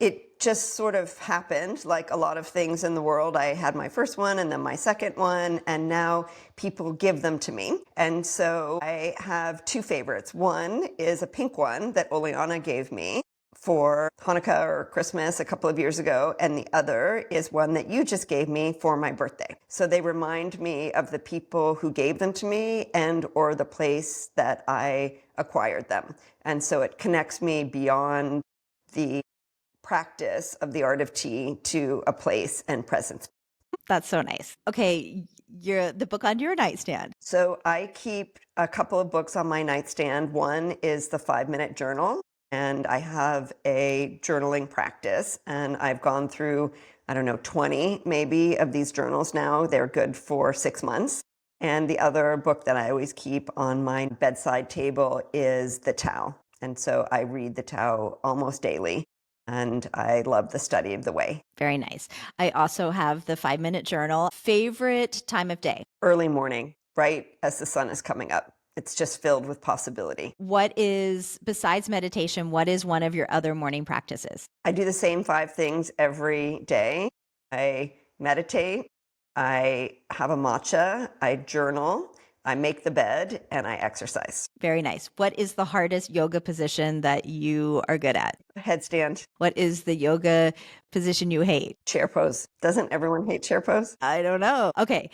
it just sort of happened like a lot of things in the world. I had my first one and then my second one, and now people give them to me. And so I have 2 favorites. One is a pink one that Oleana gave me for Hanukkah or Christmas a couple of years ago, and the other is one that you just gave me for my birthday. So they remind me of the people who gave them to me and or the place that I acquired them. And so it connects me beyond the practice of the art of tea to a place and presence. That's so nice. Okay, the book on your nightstand. So I keep a couple of books on my nightstand. One is the 5-minute journal, and I have a journaling practice, and I've gone through, 20 maybe of these journals now. They're good for 6 months. And the other book that I always keep on my bedside table is the Tao. And so I read the Tao almost daily, and I love the study of the way. Very nice. I also have the 5-minute journal. Favorite time of day? Early morning, right as the sun is coming up. It's just filled with possibility. Besides meditation, what is one of your other morning practices? I do the same 5 things every day. I meditate, I have a matcha, I journal, I make the bed, and I exercise. Very nice. What is the hardest yoga position that you are good at? Headstand. What is the yoga position you hate? Chair pose. Doesn't everyone hate chair pose? I don't know. Okay.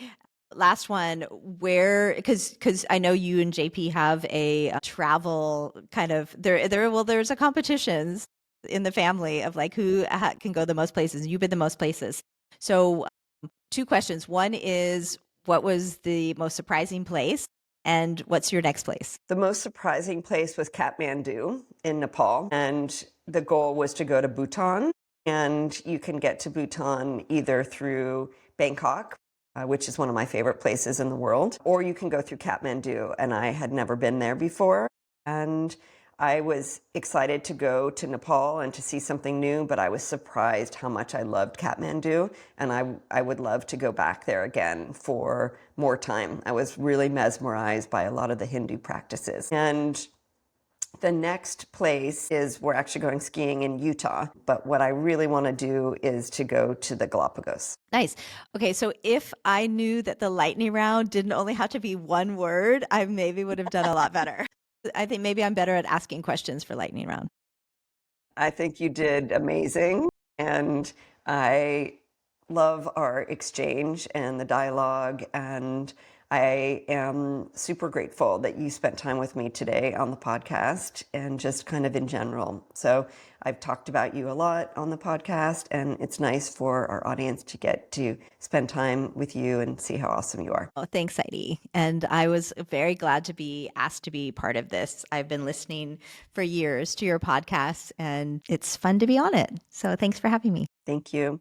Last one, because I know you and JP have a travel kind of, there's a competitions in the family of, like, who can go the most places. You've been the most places. So 2 questions. One is, what was the most surprising place? And what's your next place? The most surprising place was Kathmandu in Nepal. And the goal was to go to Bhutan. And you can get to Bhutan either through Bangkok which is one of my favorite places in the world. Or you can go through Kathmandu, and I had never been there before. And I was excited to go to Nepal and to see something new, but I was surprised how much I loved Kathmandu, and I would love to go back there again for more time. I was really mesmerized by a lot of the Hindu practices. And the next place is we're actually going skiing in Utah, but what I really want to do is to go to the Galapagos. Nice. Okay, so if I knew that the lightning round didn't only have to be one word, I maybe would have done a lot better. I think maybe I'm better at asking questions for lightning round. I think you did amazing, and I love our exchange and the dialogue, and I am super grateful that you spent time with me today on the podcast and just kind of in general. So I've talked about you a lot on the podcast, and it's nice for our audience to get to spend time with you and see how awesome you are. Oh, thanks, Heidi. And I was very glad to be asked to be part of this. I've been listening for years to your podcast, and it's fun to be on it. So thanks for having me. Thank you.